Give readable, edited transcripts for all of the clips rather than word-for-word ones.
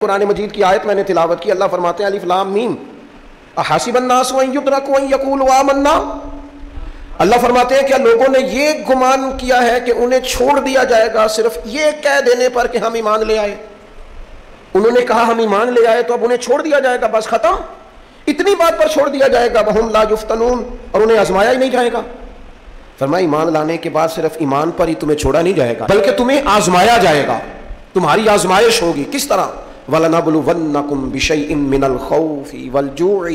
قرآن مجید کی آیت میں نے تلاوت کی. اللہ فرماتے ہیں الف لام میم احسب الناس ان یترکوا ان یقولوا آمنا. اللہ فرماتے ہیں کیا لوگوں نے یہ گمان کیا ہے کہ انہیں چھوڑ دیا جائے گا صرف یہ کہہ دینے پر کہ ہم ایمان لے آئے؟ انہوں نے کہا ہم ایمان لے آئے تو اب انہیں چھوڑ دیا جائے گا بس ختم؟ اتنی بات پر چھوڑ دیا جائے گا وہم لا یفتنون، اور انہیں آزمایا ہی نہیں جائے گا. فرمایا ایمان لانے کے بعد صرف ایمان پر ہی تمہیں چھوڑا نہیں جائے گا بلکہ تمہیں آزمایا جائے گا، تمہاری آزمائش ہوگی. کس طرح؟ وَلَنَبْلُوَنَّكُمْ بِشَيْءٍ مِّنَ الْخَوْفِ وَالْجُوعِ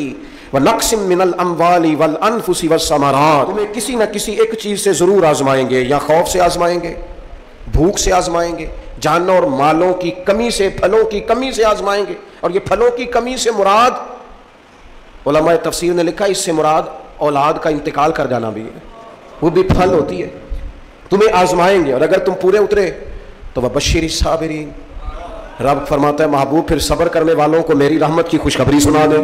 وَنَقْصٍ مِّنَ الْأَمْوَالِ وَالْأَنفُسِ وَالثَّمَرَاتِ. تمہیں کسی نہ کسی ایک چیز سے ضرور آزمائیں گے، یا خوف سے آزمائیں گے، بھوک سے آزمائیں گے، جانوں اور مالوں کی کمی سے، پھلوں کی کمی سے آزمائیں گے. اور یہ پھلوں کی کمی سے مراد علماء تفسیر نے لکھا اس سے مراد اولاد کا انتقال کر جانا بھی ہے، وہ بھی پھل ہوتی ہے. تمہیں آزمائیں گے اور اگر تم پورے اترے تو وَبَشِّرِ الصَّابِرِينَ. رب فرماتا ہے محبوب پھر صبر کرنے والوں کو میری رحمت کی خوشخبری سنا دے،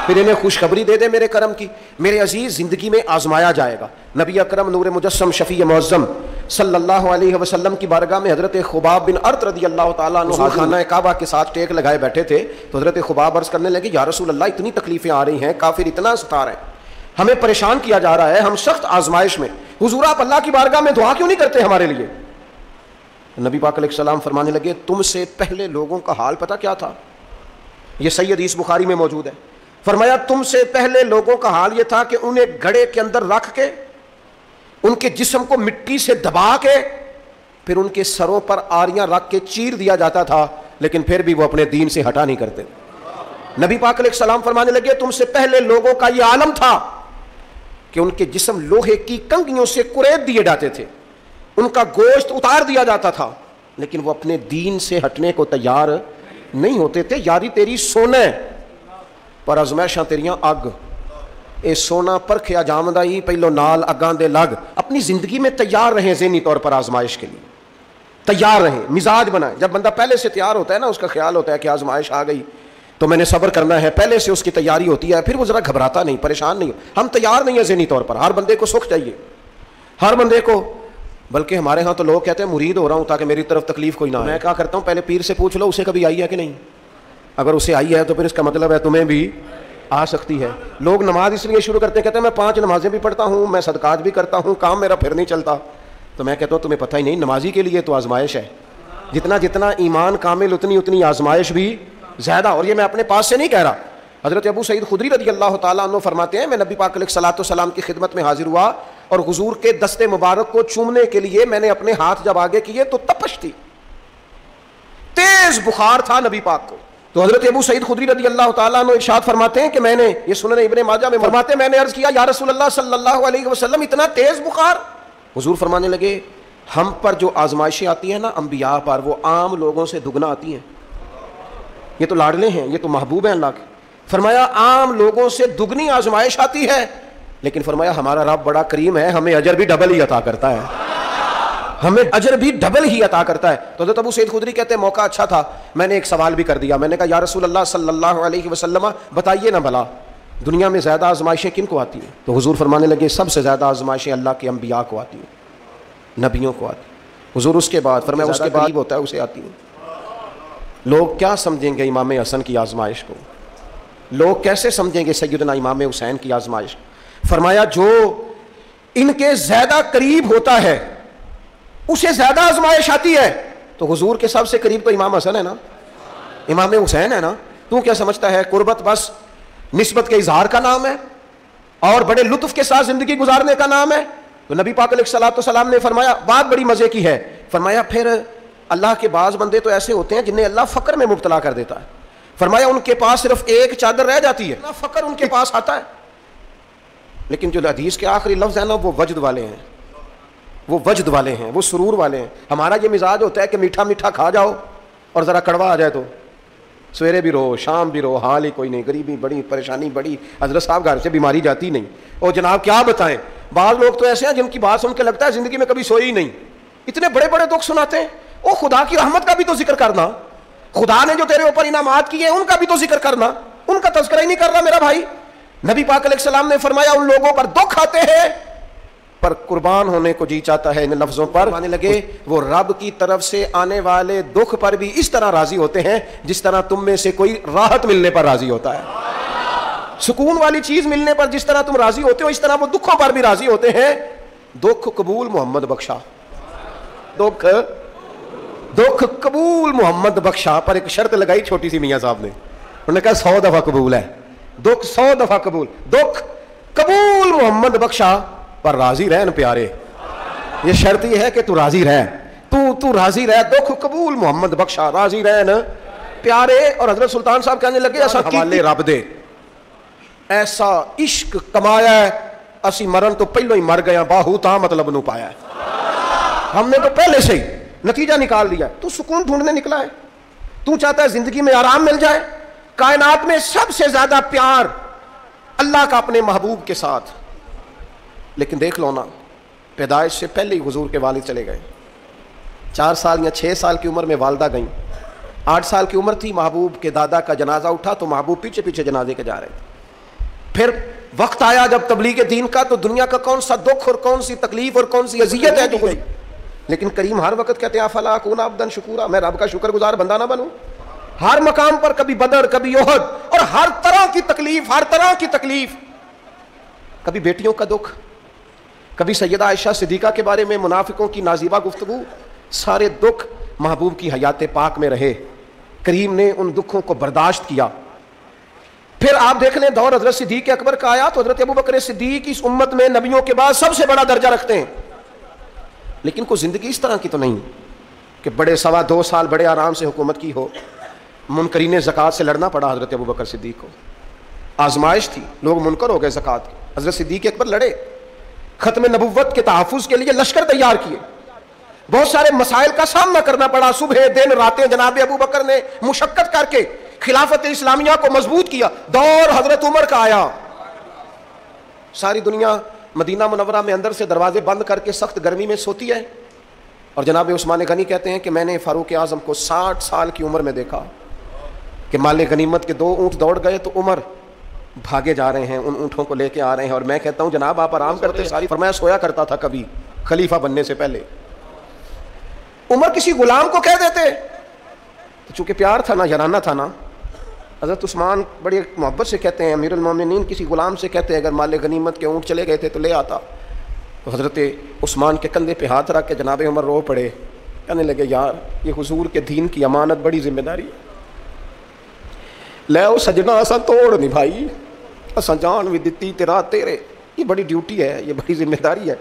پھر انہیں خوشخبری دے دے میرے کرم کی. میرے عزیز زندگی میں آزمایا جائے گا. نبی اکرم نور مجسم شفیع معظم صلی اللہ علیہ وسلم کی بارگاہ میں حضرت خباب بن ارت رضی اللہ تعالیٰ عنہ خانہ کعبہ کے ساتھ ٹیک لگائے بیٹھے تھے. تو حضرت خباب عرض کرنے لگے یا رسول اللہ اتنی تکلیفیں آ رہی ہیں، کافر اتنا ستا رہے ہیں، ہمیں پریشان کیا جا رہا ہے، ہم سخت آزمائش میں، حضور آپ اللہ کی بارگاہ میں دعا کیوں نہیں کرتے ہمارے لیے؟ نبی پاک علیہ السلام فرمانے لگے تم سے پہلے لوگوں کا حال پتہ کیا تھا؟ یہ صحیح حدیث بخاری میں موجود ہے. فرمایا تم سے پہلے لوگوں کا حال یہ تھا کہ انہیں گڑھے کے اندر رکھ کے ان کے جسم کو مٹی سے دبا کے پھر ان کے سروں پر آریاں رکھ کے چیر دیا جاتا تھا، لیکن پھر بھی وہ اپنے دین سے ہٹا نہیں کرتے. نبی پاک علیہ السلام فرمانے لگے تم سے پہلے لوگوں کا یہ عالم تھا کہ ان کے جسم لوہے کی کنگھیوں سے کریت دیے جاتے تھے، ان کا گوشت اتار دیا جاتا تھا، لیکن وہ اپنے دین سے ہٹنے کو تیار نہیں ہوتے تھے. یاری تیری سونے پر ازمائشاں تیریاں اگ، اے سونا پرکھیا جامدہ ہی پہلو نال اگاں دے لگ. اپنی زندگی میں تیار رہیں، ذہنی طور پر آزمائش کے لیے تیار رہیں، مزاج بنائیں. جب بندہ پہلے سے تیار ہوتا ہے نا، اس کا خیال ہوتا ہے کہ آزمائش آ گئی تو میں نے صبر کرنا ہے، پہلے سے اس کی تیاری ہوتی ہے، پھر وہ ذرا گھبراتا نہیں، پریشان نہیں. ہم تیار نہیں ہیں ذہنی طور پر. ہر بندے کو سکھ چاہیے، ہر بندے کو. بلکہ ہمارے ہاں تو لوگ کہتے ہیں مرید ہو رہا ہوں تاکہ میری طرف تکلیف کوئی نہ آئے. میں کیا کرتا ہوں پہلے پیر سے پوچھ لو اسے کبھی آئی ہے کہ نہیں. اگر اسے آئی ہے تو پھر اس کا مطلب ہے تمہیں بھی آ سکتی ہے. لوگ نماز اس لیے شروع کرتے ہیں، کہتے ہیں میں 5 نمازیں بھی پڑھتا ہوں، میں صدقات بھی کرتا ہوں، کام میرا پھر نہیں چلتا. تو میں کہتا ہوں تمہیں پتہ ہی نہیں، نمازی کے لیے تو آزمائش ہے. جتنا جتنا ایمان کامل اتنی اتنی آزمائش بھی زیادہ. اور یہ میں اپنے پاس سے نہیں کہہ رہا. حضرت ابو سعید خدری رضی اللہ تعالیٰ عنہ فرماتے ہیں میں نبی پاک علیہ الصلوۃ والسلام کی خدمت میں حاضر ہوا اور حضور کے دستے مبارک کو چومنے کے لیے میں نے اپنے ہاتھ جب آگے کیے تو تپش تھی، تیز بخار تھا نبی پاک کو. تو حضرت ابو سعید خدری رضی اللہ تعالیٰ عنہ ارشاد فرماتے ہیں کہ میں نے، یہ سنن ابن ماجہ میں فرماتے ہیں میں نے عرض کیا یا رسول اللہ صلی اللہ علیہ وسلم اتنا تیز بخار؟ حضور فرمانے لگے ہم پر جو آزمائشیں آتی ہیں نا انبیاء پر، وہ عام لوگوں سے دگنا آتی ہیں. یہ تو لاڈلے ہیں، یہ تو محبوب ہیں اللہ کے. فرمایا عام لوگوں سے دگنی آزمائش آتی ہے، لیکن فرمایا ہمارا رب بڑا کریم ہے، ہمیں اجر بھی ڈبل ہی عطا کرتا ہے، ہمیں اجر بھی ڈبل ہی عطا کرتا ہے. تو حضرت ابو سعید خدری کہتے ہیں موقع اچھا تھا، میں نے ایک سوال بھی کر دیا. میں نے کہا یا رسول اللہ صلی اللہ علیہ وسلم بتائیے نا بھلا دنیا میں زیادہ آزمائشیں کن کو آتی ہیں؟ تو حضور فرمانے لگے سب سے زیادہ آزمائشیں اللہ کے انبیاء کو آتی ہیں، نبیوں کو آتی ہیں. حضور اس کے بعد فرمایا اس کے بعد ہوتا ہے اسے آتی ہیں. لوگ کیا سمجھیں گے امام حسن کی آزمائش کو؟ لوگ کیسے سمجھیں گے سیدنا امام حسین کی آزمائش؟ فرمایا جو ان کے زیادہ قریب ہوتا ہے اسے زیادہ آزمائش آتی ہے. تو حضور کے سب سے قریب تو امام حسن ہے نا، امام حسین ہے نا. تو کیا سمجھتا ہے قربت بس نسبت کے اظہار کا نام ہے اور بڑے لطف کے ساتھ زندگی گزارنے کا نام ہے؟ تو نبی پاک علیہ الصلوۃ والسلام نے فرمایا بات بڑی مزے کی ہے. فرمایا پھر اللہ کے بعض بندے تو ایسے ہوتے ہیں جنہیں اللہ فقر میں مبتلا کر دیتا ہے. فرمایا ان کے پاس صرف ایک چادر رہ جاتی ہے، فقر ان کے پاس آتا ہے، لیکن جو حدیث کے آخری لفظ ہے نا وہ وجد والے ہیں، وہ وجد والے ہیں، وہ سرور والے ہیں. ہمارا یہ مزاج ہوتا ہے کہ میٹھا میٹھا کھا جاؤ اور ذرا کڑوا آ جائے تو سویرے بھی رہو شام بھی رہو حال ہی کوئی نہیں، غریبی بڑی، پریشانی بڑی، حضرت صاحب گھر سے بیماری جاتی نہیں. اور جناب کیا بتائیں، بعض لوگ تو ایسے ہیں جن کی بات سن کے لگتا ہے زندگی میں کبھی سوئی ہی نہیں، اتنے بڑے بڑے دکھ سناتے ہیں. او خدا کی رحمت کا بھی تو ذکر کرنا، خدا نے جو تیرے اوپر انعامات کیے ہیں ان کا بھی تو ذکر کرنا، ان کا تذکرہ ہی نہیں کر رہا میرا بھائی. نبی پاک علیہ السلام نے فرمایا ان لوگوں پر دکھ آتے ہیں پر قربان ہونے کو جی چاہتا ہے ان لفظوں پر آنے لگے وہ رب کی طرف سے آنے والے دکھ پر بھی اس طرح راضی ہوتے ہیں جس طرح تم میں سے کوئی راحت ملنے پر راضی ہوتا ہے. سکون والی چیز ملنے پر جس طرح تم راضی ہوتے ہو اس طرح وہ دکھوں پر بھی راضی ہوتے ہیں. دکھ قبول محمد بخشا, دکھ قبول محمد بخشا, پر ایک شرط لگائی چھوٹی سی میاں صاحب نے, انہوں نے کہا 100 دفعہ قبول ہے, دکھ 100 دفعہ قبول, دکھ قبول محمد بخشا پر راضی رہن پیارے. یہ شرط یہ ہے کہ تو راضی رہ, تو راضی رہ, دکھ قبول محمد بخشا, راضی رہن پیارے. اور حضرت سلطان صاحب کہنے لگے ایسا حوالے رب دے, ایسا عشق کمایا ہے اسی مرن تو پہلو ہی مر گیا, باہو تا مطلب نو پایا ہے, ہم نے تو پہلے سے ہی نتیجہ نکال دیا. تو سکون ڈھونڈنے نکلا ہے, تو چاہتا ہے زندگی میں آرام مل جائے. کائنات میں سب سے زیادہ پیار اللہ کا اپنے محبوب کے ساتھ. لیکن دیکھ لو نا, پیدائش سے پہلے ہی حضور کے والد چلے گئے. 4 سال یا 6 سال کی عمر میں والدہ گئیں. 8 سال کی عمر تھی, محبوب کے دادا کا جنازہ اٹھا تو محبوب پیچھے پیچھے جنازے کے جا رہے تھے. پھر وقت آیا جب تبلیغ دین کا, تو دنیا کا کون سا دکھ اور کون سی تکلیف اور کون سی اذیت ہے جو گئی. لیکن کریم ہر وقت کہتے ہیں افلا اکون عبدا شکورا, میں رب کا شکر گزار بندہ نہ بنوں. ہر مقام پر کبھی بدر, کبھی احد, اور ہر طرح کی تکلیف, ہر طرح کی تکلیف. کبھی بیٹیوں کا دکھ, کبھی سیدہ عائشہ صدیقہ کے بارے میں منافقوں کی نازیبہ گفتگو. سارے دکھ محبوب کی حیات پاک میں رہے, کریم نے ان دکھوں کو برداشت کیا. پھر آپ دیکھ لیں دور حضرت صدیق اکبر کا آیا تو حضرت ابوبکر صدیق اس امت میں نبیوں کے بعد سب سے بڑا درجہ رکھتے ہیں. لیکن کوئی زندگی اس طرح کی تو نہیں کہ بڑے 2.25 سال بڑے آرام سے حکومت کی ہو. منکرین زکوٰۃ سے لڑنا پڑا حضرت ابوبکر صدیق کو, آزمائش تھی, لوگ منکر ہو گئے زکوٰۃ کے. حضرت صدیق اکبر لڑے, ختم نبوت کے تحفظ کے لیے لشکر تیار کیے, بہت سارے مسائل کا سامنا کرنا پڑا. صبح دن راتیں جناب ابوبکر نے مشقت کر کے خلافت اسلامیہ کو مضبوط کیا. دور حضرت عمر کا آیا, ساری دنیا مدینہ منورہ میں اندر سے دروازے بند کر کے سخت گرمی میں سوتی ہے, اور جناب عثمان غنی کہتے ہیں کہ میں نے فاروق اعظم کو 60 سال کی عمر میں دیکھا کہ مال غنیمت کے 2 اونٹ دوڑ گئے تو عمر بھاگے جا رہے ہیں, ان اونٹوں کو لے کے آ رہے ہیں, اور میں کہتا ہوں جناب آپ آرام کرتے ساری. فرمایا سویا کرتا تھا کبھی خلیفہ بننے سے پہلے. عمر کسی غلام کو کہہ دیتے تو چونکہ پیار تھا نا, یارانہ تھا نا. حضرت عثمان بڑی محبت سے کہتے ہیں امیر المومنین کسی غلام سے کہتے ہیں اگر مال غنیمت کے اونٹ چلے گئے تھے تو لے آتا. تو حضرت عثمان کے کندھے پہ ہاتھ رکھ کے جناب عمر رو پڑے, کہنے لگے یار یہ حضور کے دین کی امانت بڑی ذمہ داری ہے, لے او سجنا اساں توڑ نہیں بھائی, اساں جان بھی دتی تیرا تیرے, یہ بڑی ڈیوٹی ہے, یہ بڑی ذمہ داری ہے.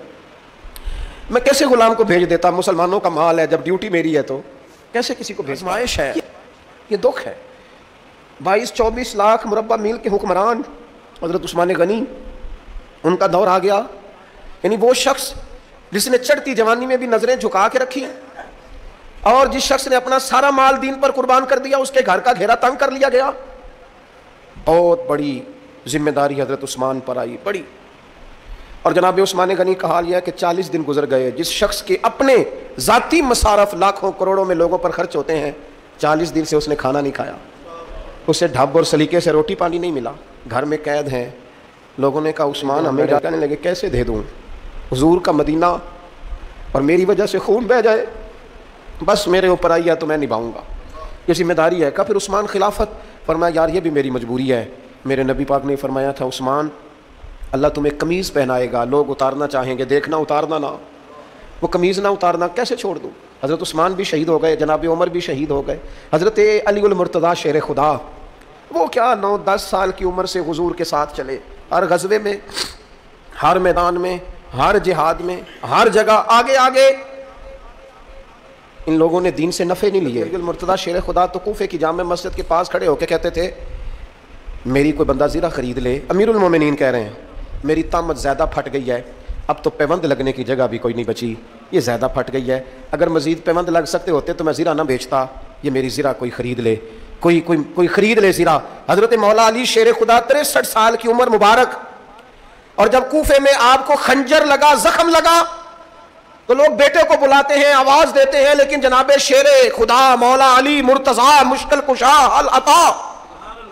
میں کیسے غلام کو بھیج دیتا, مسلمانوں کا مال ہے, جب ڈیوٹی میری ہے تو کیسے کسی کو بھیج. آزمائش ہے, یہ دکھ ہے. 22-24 لاکھ مربع میل کے حکمران حضرت عثمان غنی, ان کا دور آ گیا. یعنی وہ شخص جس نے چڑھتی جوانی میں بھی نظریں جھکا کے رکھی, اور جس شخص نے اپنا سارا مال دین پر قربان کر دیا, اس کے گھر کا گھیرا تنگ کر لیا گیا. بہت بڑی ذمہ داری حضرت عثمان پر آئی, بڑی. اور جناب عثمان غنی کا حال یہ ہے کہ 40 دن گزر گئے. جس شخص کے اپنے ذاتی مصارف لاکھوں کروڑوں میں لوگوں پر خرچ ہوتے ہیں, 40 دن سے اس نے کھانا نہیں کھایا, اسے ڈھب اور سلیقے سے روٹی پانی نہیں ملا, گھر میں قید ہیں. لوگوں نے کہا عثمان ہمیں کہنے لگے کیسے دے دوں, حضور کا مدینہ اور میری وجہ سے خون بہہ جائے, بس میرے اوپر آئی ہے تو میں نبھاؤں گا, یہ ذمہ داری ہے. کہا پھر عثمان خلافت, فرمایا یار یہ بھی میری مجبوری ہے. میرے نبی پاک نے فرمایا تھا عثمان اللہ تمہیں قمیض پہنائے گا, لوگ اتارنا چاہیں گے, دیکھنا اتارنا نہ, وہ قمیض نہ اتارنا, کیسے چھوڑ دوں. حضرت عثمان بھی شہید ہو گئے, جناب عمر بھی شہید ہو گئے. حضرت علی المرتضیٰ شیر خدا, وہ کیا 9-10 سال کی عمر سے حضور کے ساتھ چلے, ہر غزوے میں, ہر میدان میں, ہر جہاد میں, ہر جگہ آگے آگے. ان لوگوں نے دین سے نفع نہیں لیے. المرتضیٰ شیر خدا تو کوفے کی جامع مسجد کے پاس کھڑے ہو کے کہتے تھے میری کوئی بندہ زیرہ خرید لے. امیر المومنین کہہ رہے ہیں میری طامت زیادہ پھٹ گئی ہے, اب تو پیوند لگنے کی جگہ بھی کوئی نہیں بچی, یہ زیادہ پھٹ گئی ہے, اگر مزید پیوند لگ سکتے ہوتے تو میں زیرہ نہ بیچتا, یہ میری زیرہ کوئی خرید لے, کوئی خرید لے زیرہ. حضرت مولا علی شیر خدا 63 سال کی عمر مبارک, اور جب کوفے میں آپ کو خنجر لگا, زخم لگا, تو لوگ بیٹے کو بلاتے ہیں, آواز دیتے ہیں, لیکن جناب شیر خدا مولا علی مرتضیٰ مشکل کشا العطا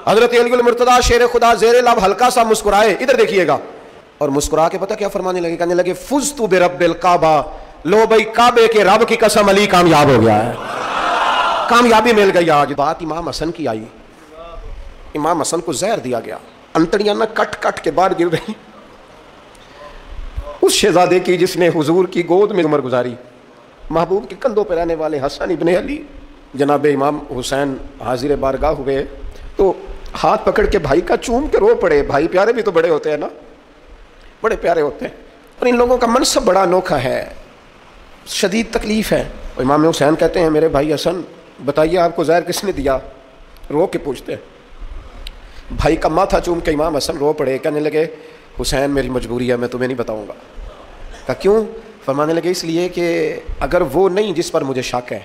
حضرت علی المرتضیٰ شیر خدا زیر لب ہلکا سا مسکرائے. ادھر دیکھیے گا, اور مسکرا کے پتہ کیا فرمانے لگے, کہنے لگے فزت برب الکعبہ, لو بھائی کعبے کے رب کی قسم علی کامیاب ہو گیا ہے, کامیابی مل گئی آج. بات امام حسن کی آئی, امام حسن کو زہر دیا گیا, انتڑیاں نہ کٹ کٹ کے باہر گر رہی. اس شہزادے کی جس نے حضور کی گود میں عمر گزاری, محبوب کے کندھوں پہ رہنے والے حسن ابن علی, جناب امام حسین حاضر بارگاہ ہوئے تو ہاتھ پکڑ کے بھائی کا چوم کے رو پڑے. بھائی پیارے بھی تو بڑے ہوتے ہیں نا, بڑے پیارے ہوتے ہیں, اور ان لوگوں کا منصب بڑا انوکھا ہے, شدید تکلیف ہے. امام حسین کہتے ہیں میرے بھائی حسن بتائیے آپ کو زہر کس نے دیا, رو کے پوچھتے ہیں. بھائی کا ماتھا چوم کے امام حسن رو پڑے, کہنے لگے حسین میری مجبوری ہے, میں تمہیں نہیں بتاؤں گا. کہا کیوں؟ فرمانے لگے اس لیے کہ اگر وہ نہیں جس پر مجھے شک ہے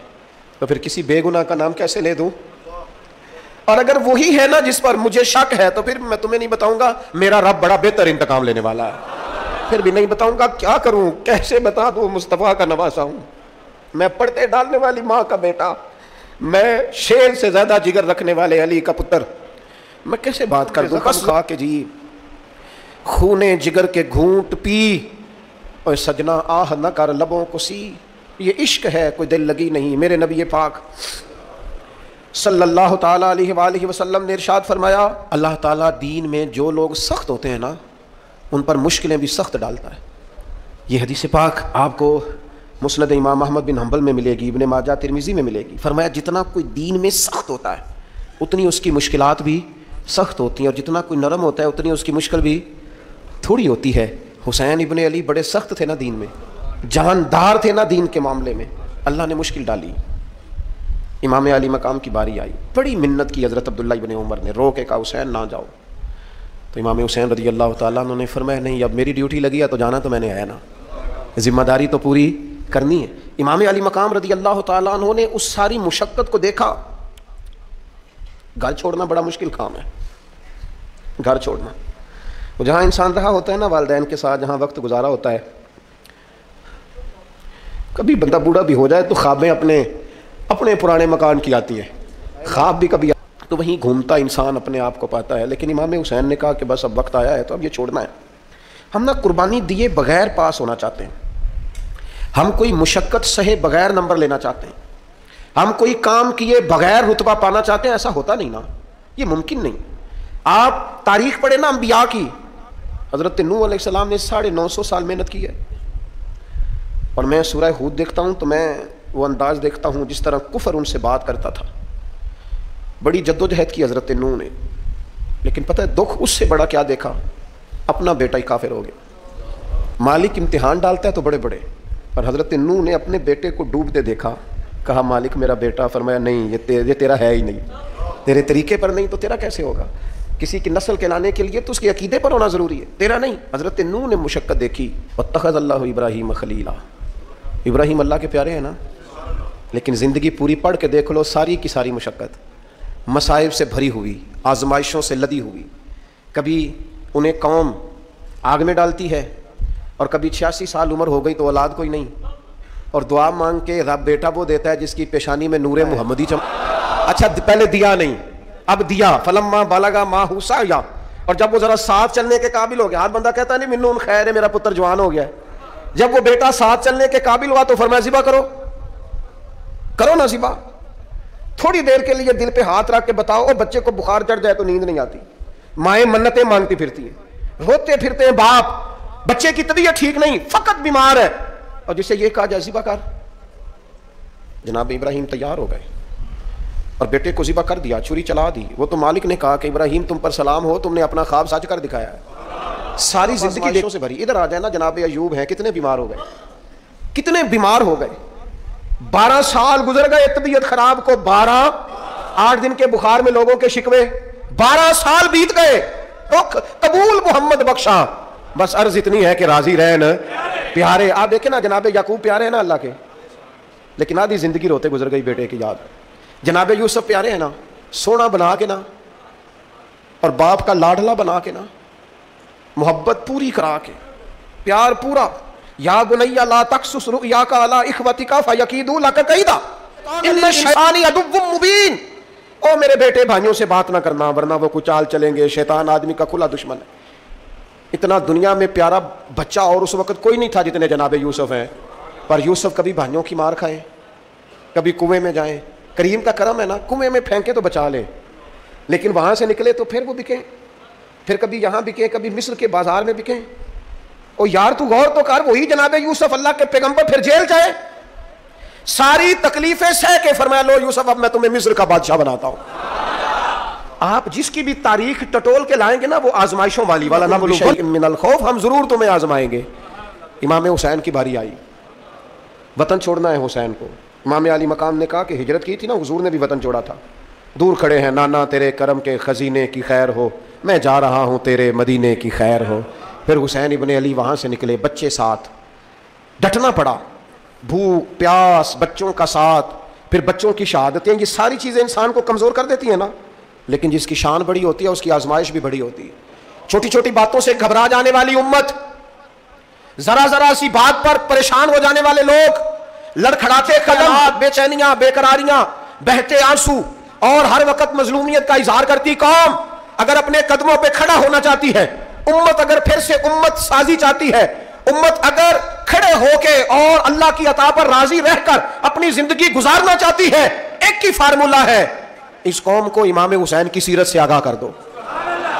تو پھر کسی بے گناہ کا نام کیسے لے دوں, اور اگر وہی ہے نا جس پر مجھے شک ہے تو پھر میں تمہیں نہیں بتاؤں گا. میرا رب بڑا بہتر انتقام لینے والا ہے, پھر بھی نہیں بتاؤں گا. کیا کروں, کیسے بتا دوں, مصطفیٰ کا نواسا ہوں, میں پردے ڈالنے والی ماں کا بیٹا, میں شیر سے زیادہ جگر رکھنے والے علی کا پتر, میں کیسے بات کر دوں. بس کھا کے جی خونے جگر کے گھونٹ پی, اور سجنا آہ نہ کر لبوں کو سی, یہ عشق ہے کوئی دل لگی نہیں. میرے نبی پاک صلی اللہ تعالیٰ علیہ وآلہ وسلم نے ارشاد فرمایا اللہ تعالیٰ دین میں جو لوگ سخت ہوتے ہیں نا ان پر مشکلیں بھی سخت ڈالتا ہے. یہ حدیث پاک آپ کو مسند امام احمد بن حنبل میں ملے گی, ابن ماجہ ترمذی میں ملے گی. فرمایا جتنا کوئی دین میں سخت ہوتا ہے اتنی اس کی مشکلات بھی سخت ہوتی ہیں, اور جتنا کوئی نرم ہوتا ہے اتنی اس کی مشکل بھی تھوڑی ہوتی ہے. حسین ابن علی بڑے سخت تھے نا دین میں, جاندار تھے نا دین کے معاملے میں, اللہ نے مشکل ڈالی. امام علی مقام کی باری آئی, بڑی منت کی حضرت عبداللہ ابن عمر نے, رو کے کہا حسین نہ جاؤ. تو امام حسین رضی اللہ تعالیٰ عنہ نے فرمایا نہیں اب میری ڈیوٹی لگی ہے تو جانا تو میں نے ہے نا, ذمہ داری تو پوری کرنی ہے. امام علی مقام رضی اللہ تعالیٰ عنہ نے اس ساری مشقت کو دیکھا. گھر چھوڑنا بڑا مشکل کام ہے, گھر چھوڑنا. وہ جہاں انسان رہا ہوتا ہے نا والدین کے ساتھ, جہاں وقت گزارا ہوتا ہے, کبھی بندہ بوڑھا بھی ہو جائے تو خوابیں اپنے پرانے مکان کی آتی ہیں, خواب بھی کبھی تو وہیں گھومتا انسان اپنے آپ کو پاتا ہے. لیکن امام حسین نے کہا کہ بس اب وقت آیا ہے تو اب یہ چھوڑنا ہے. ہم نہ قربانی دیے بغیر پاس ہونا چاہتے ہیں, ہم کوئی مشقت سہے بغیر نمبر لینا چاہتے ہیں, ہم کوئی کام کیے بغیر رتبہ پانا چاہتے ہیں. ایسا ہوتا نہیں نا, یہ ممکن نہیں. آپ تاریخ پڑھیں نا انبیاء کی, حضرت نوح علیہ السلام نے 950 سال محنت کی ہے, اور میں سورہ ہود دیکھتا ہوں تو میں وہ انداز دیکھتا ہوں جس طرح کفر ان سے بات کرتا تھا. بڑی جدوجہد کی حضرت نوح نے, لیکن پتہ ہے دکھ اس سے بڑا کیا دیکھا, اپنا بیٹا ہی کافر ہو گیا. مالک امتحان ڈالتا ہے تو بڑے بڑے, اور حضرت نوح نے اپنے بیٹے کو ڈوبتے دیکھا, کہا مالک میرا بیٹا. فرمایا نہیں یہ تیرا ہے ہی نہیں, تیرے طریقے پر نہیں تو تیرا کیسے ہوگا. کسی کی نسل کے لانے کے لیے تو اس کے عقیدے پر ہونا ضروری ہے, تیرا نہیں. حضرت نوح نے مشقت دیکھی, واتخذ اللہ ابراہیم خلیلا. ابراہیم اللہ کے پیارے ہیں نا, لیکن زندگی پوری پڑھ کے دیکھ لو, ساری کی ساری مشقت مصائب سے بھری ہوئی, آزمائشوں سے لدی ہوئی. کبھی انہیں قوم آگ میں ڈالتی ہے, اور کبھی 86 سال عمر ہو گئی تو اولاد کوئی نہیں, اور دعا مانگ کے رب بیٹا وہ دیتا ہے جس کی پیشانی میں نور محمدی اچھا پہلے دیا نہیں, اب دیا. فلما بالغا ماہ سعیا, اور جب وہ ذرا ساتھ چلنے کے قابل ہو گیا, ہر بندہ کہتا نہیں منون خیر ہے میرا پتر جوان ہو گیا ہے. جب وہ بیٹا ساتھ چلنے کے قابل ہوا تو فرمایا ذبح کرو نا ذبح. تھوڑی دیر کے لیے دل پہ ہاتھ رکھ کے بتاؤ, اور بچے کو بخار چڑھ جائے تو نیند نہیں آتی, مائیں منتیں مانگتی پھرتی ہیں, روتے پھرتے ہیں باپ, بچے کی طبیعت ٹھیک نہیں, فقط بیمار ہے, اور جسے یہ کہا جائے ذبح کر. جناب ابراہیم تیار ہو گئے اور بیٹے کو ذبح کر دیا, چھری چلا دی. وہ تو مالک نے کہا کہ ابراہیم تم پر سلام ہو, تم نے اپنا خواب سچ کر دکھایا ہے. ساری زندگی لیشوں سے بھری. ادھر آ جائے نا, جناب ایوب ہیں, کتنے بیمار ہو گئے, کتنے بیمار ہو گئے. 12 سال گزر گئے طبیعت خراب کو, 8 دن کے بخار میں لوگوں کے شکوے, 12 سال بیت گئے. رخ قبول محمد بخشا, بس عرض اتنی ہے کہ راضی رہن پیارے. آپ دیکھیں نا جناب یعقوب پیارے ہیں نا اللہ کے, لیکن آدھی زندگی روتے گزر گئی بیٹے کی یاد. جناب یوسف پیارے ہیں نا, سونا بنا کے نا, اور باپ کا لاڈلا بنا کے نا, محبت پوری کرا کے, پیار پورا. یا بنی لا تقصص رؤیاک علی اخوتک فیکیدوا لک کیدا ان الشیطان عدو مبین. او میرے بیٹے بھائیوں سے بات نہ کرنا ورنہ وہ کچال چلیں گے, شیطان آدمی کا کھلا دشمن ہے. اتنا دنیا میں پیارا بچہ اور اس وقت کوئی نہیں تھا جتنے جناب یوسف ہیں، پر یوسف کبھی بھائیوں کی مار کھائیں، کبھی کنویں میں جائیں، کریم کا کرم ہے نا، کنویں میں پھینکے تو بچا لیں، لیکن وہاں سے نکلے تو پھر وہ بکیں، پھر کبھی یہاں بکیں، کبھی مصر کے بازار میں بکیں۔ اور یار تو غور تو کر، وہی جناب یوسف اللہ کے پیغمبر پھر جیل جائے، ساری تکلیفیں سہ کے فرمایا لو یوسف اب میں تمہیں مصر کا بادشاہ بناتا ہوں۔ آپ جس کی بھی تاریخ ٹٹول کے لائیں گے نا وہ آزمائشوں والی والا نہ بلو من الخوف، ہم ضرور تمہیں آزمائیں گے۔ امام حسین کی باری آئی، وطن چھوڑنا ہے حسین کو۔ امام علی مقام نے کہا کہ ہجرت کی تھی نا، حضور نے بھی وطن چھوڑا تھا، دور کھڑے ہیں نانا تیرے کرم کے خزینے کی خیر ہو، میں جا رہا ہوں تیرے مدینے کی خیر ہو۔ پھر حسین ابن علی وہاں سے نکلے، بچے ساتھ، ڈٹنا پڑا، بھوک پیاس، بچوں کا ساتھ، پھر بچوں کی شہادتیں، یہ ساری چیزیں انسان کو کمزور کر دیتی ہیں نا، لیکن جس کی شان بڑی ہوتی ہے اس کی آزمائش بھی بڑی ہوتی ہے۔ چھوٹی چھوٹی باتوں سے گھبرا جانے والی امت، ذرا ذرا سی بات پر پریشان ہو جانے والے لوگ، لڑکھڑاتے قدم، بے چینیاں، بے قراریاں، بہتے آنسو اور ہر وقت مظلومیت کا اظہار کرتی قوم اگر اپنے قدموں پہ کھڑا ہونا چاہتی ہے، امت اگر پھر سے امت سازی چاہتی ہے، امت اگر کھڑے ہو کے اور اللہ کی عطا پر راضی رہ کر اپنی زندگی گزارنا چاہتی ہے، ایک ہی فارمولہ ہے، اس قوم کو امام حسین کی سیرت سے آگاہ کر دو،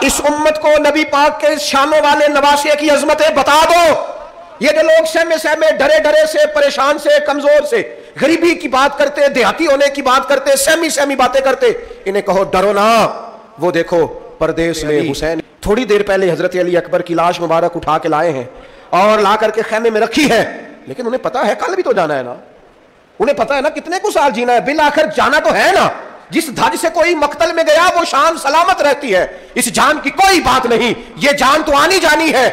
اس امت کو نبی پاک کے شانوں والے نواسے کی عظمتیں بتا دو۔ یہ جو لوگ سہمے سہمے ڈرے ڈرے سے، پریشان سے، کمزور سے، غریبی کی بات کرتے، دیہاتی ہونے کی بات کرتے، سہمی سہمی باتیں کرتے، انہیں کہو ڈرو نہ، وہ دیکھو پردیس میں حسین تھوڑی دیر پہلے حضرت علی اکبر کی لاش مبارک اٹھا کے لائے ہیں اور لا کر کے خیمے میں رکھی ہے، لیکن انہیں پتا ہے کل بھی تو جانا ہے نا، انہیں پتا ہے نا کتنے کو سال جینا ہے، بالآخر جانا تو ہے نا۔ جس دھج سے کوئی مقتل میں گیا وہ شان سلامت رہتی ہے، اس جان کی کوئی بات نہیں، یہ جان تو آنی جانی ہے،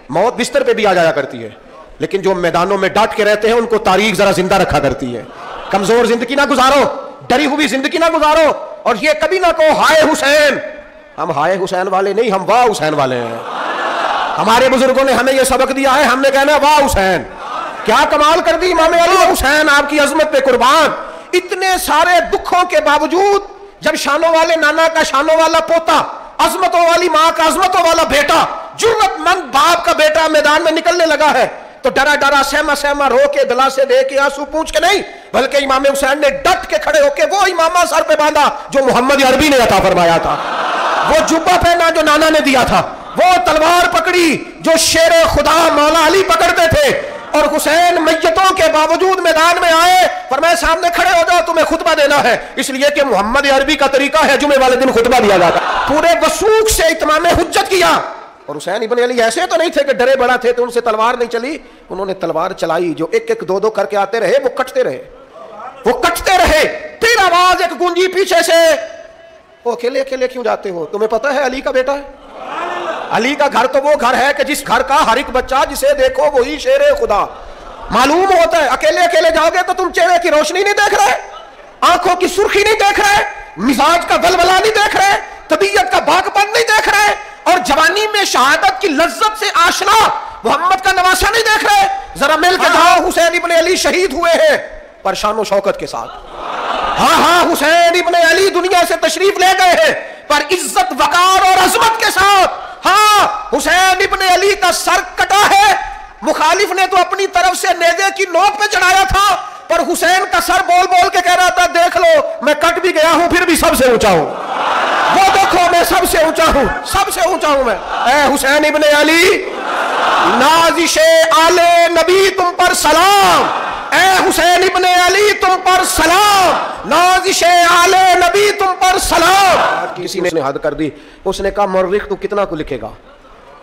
موت بستر پہ بھی آ جایا کرتی ہے، لیکن جو میدانوں میں ڈٹ کے رہتے ہیں ان کو تاریخ ذرا زندہ رکھا کرتی ہے۔ کمزور زندگی نہ گزارو، ڈری ہوئی زندگی نہ گزارو، اور یہ کبھی نہ کہو ہائے حسین، ہم ہائے حسین والے نہیں، ہم واہ حسین والے ہیں۔ ہمارے بزرگوں نے ہمیں یہ سبق دیا ہے، ہم نے کہنا واہ حسین، کیا کمال کر دی امام علی حسین، آپ کی عظمت پہ قربان۔ اتنے سارے دکھوں کے باوجود جب شانوں والے نانا کا شانوں والا پوتا، عظمتوں والی ماں کا عظمتوں والا بیٹا، جرت مند باپ کا بیٹا میدان میں نکلنے لگا ہے تو ڈرا ڈرا سہما سہما رو کے دلا سے دے کے آنسو پونچھ کے نہیں، بلکہ امام حسین نے ڈٹ کے کھڑے ہو کے وہ امامہ سر پہ باندھا جو محمد عربی نے عطا فرمایا تھا، وہ جبہ پہنا جو نانا نے دیا تھا، وہ تلوار پکڑی جو شیر خدا مولا علی پکڑتے تھے، اور حسین میتوں کے باوجود میدان میں آئے، فرمایا سامنے کھڑے ہو جاؤ، تمہیں خطبہ دینا ہے، اس لیے کہ محمد عربی کا طریقہ ہے جمعے والے دن خطبہ دیا جاتا، پورے وثوق سے اتمام حجت کیا۔ اور حسین ابن علی ایسے تو نہیں تھے کہ ڈرے بڑا تھے تو ان سے تلوار نہیں چلی، انہوں نے تلوار چلائی، جو ایک ایک دو دو کر کے آتے رہے وہ کٹتے رہے، وہ کٹتے رہے، پھر آواز ایک گونجی پیچھے سے، وہ اکیلے اکیلے کیوں جاتے ہو، تمہیں پتا ہے علی کا بیٹا ہے، علی کا گھر تو وہ گھر ہے کہ جس گھر کا ہر ایک بچہ جسے دیکھو وہی شیر خدا، معلوم ہوتا ہے اکیلے اکیلے جاؤ گے تو تم چہرے کی روشنی نہیں دیکھ رہے، آنکھوں کی سرخی نہیں دیکھ رہے، مزاج کا ولولہ نہیں دیکھ رہے، طبیعت کا باغ پن نہیں دیکھ رہے، اور جوانی میں شہادت کی لذت سے آشنا محمد کا نواسا نہیں دیکھ رہے، ذرا مل کے جاؤ، حسین ابن علی شہید ہوئے ہیں پر شان و شوکت کے ساتھ، ہاں ہاں حسین ابن علی دنیا سے تشریف لے گئے ہیں پر عزت وقار اور عظمت کے ساتھ، ہاں حسین ابن علی کا سر کٹا ہے، مخالف نے تو اپنی طرف سے نیزے کی نوک پہ چڑھایا تھا پر حسین کا سر بول بول کے کہہ رہا تھا دیکھ لو میں کٹ بھی گیا ہوں پھر بھی سب سے اونچا ہوں، وہ دیکھو میں سب سے اونچا ہوں، سب سے اونچا ہوں میں۔ اے حسین ابن علی، نازش آل نبی تم پر سلام، اے حسین ابن علی تم پر سلام، نازش آل نبی تم پر سلام۔ کسی نے حد کر دی، اس نے کہا مورخ تو کتنا کو لکھے گا،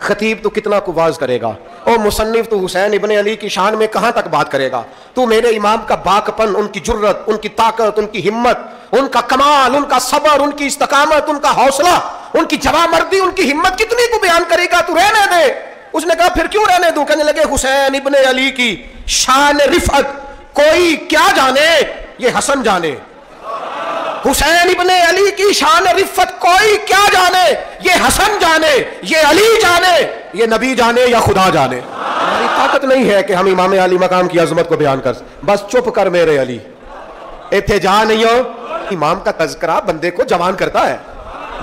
خطیب تو کتنا کو واز کرے گا، او مصنف تو حسین ابن علی کی شان میں کہاں تک بات کرے گا، تو میرے امام کا باقپن، ان کی جرت، ان کی طاقت، ان کی ہمت، ان کا کمال، ان کا صبر، ان کی استقامت، ان کا حوصلہ، ان کی جوامردی، ان کی ہمت کتنی کو بیان کرے گا، تو رہنے دے۔ اس نے کہا پھر کیوں رہنے دوں، کہنے لگے حسین ابن علی کی شان رفعت کوئی کیا جانے یہ حسن جانے، حسین ابن علی کی شان رفعت کوئی کیا جانے یہ حسن جانے، یہ علی جانے، یہ نبی جانے یا خدا جانے۔ ہماری طاقت نہیں ہے کہ ہم امام علی مقام کی عظمت کو بیان کر، بس چپ کر میرے علی، ایتھے جا نہیں ہو۔ امام کا تذکرہ بندے کو جوان کرتا ہے،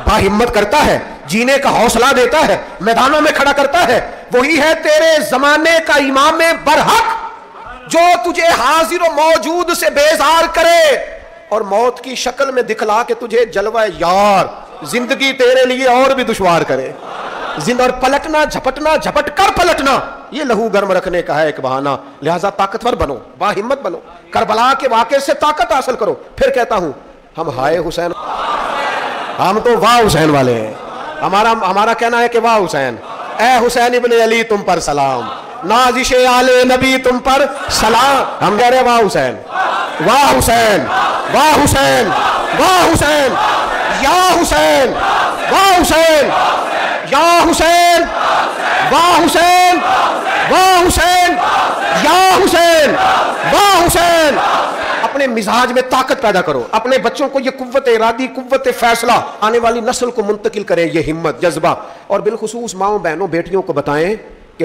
باہمت کرتا ہے، جینے کا حوصلہ دیتا ہے، میدانوں میں کھڑا کرتا ہے، وہی ہے تیرے زمانے کا امام برحق جو تجھے حاضر و موجود سے بیزار کرے اور موت کی شکل میں دکھلا کے تجھے جلوہ یار زندگی تیرے لیے اور بھی دشوار کرے. اور پلٹنا، جھپٹنا، جھپٹ کر پلٹنا، یہ لہو گرم رکھنے کا ہے ایک بہانہ. لہٰذا طاقتور بنو، باہمت بنو، کربلا کے واقعے سے طاقت حاصل کرو. پھر کہتا ہوں ہم ہائے حسین، ہم تو واہ حسین والے ہیں. ہمارا کہنا ہے کہ واہ حسین، اے حسین ابن علی تم پر سلام، نازش آل نبی تم پر سلام. ہم کہہ رہے ہیں واہ حسین، واہ حسین، واہ حسین، واہ حسین، یا حسین، واہ حسین، یا حسین، واہ حسین، واہ حسین، یا حسین، واہ حسین. اپنے مزاج میں طاقت پیدا کرو، اپنے بچوں کو یہ قوت ارادی، قوت فیصلہ آنے والی نسل کو منتقل کریں، یہ ہمت، جذبہ. اور بالخصوص ماؤں بہنوں بیٹیوں کو بتائیں کہ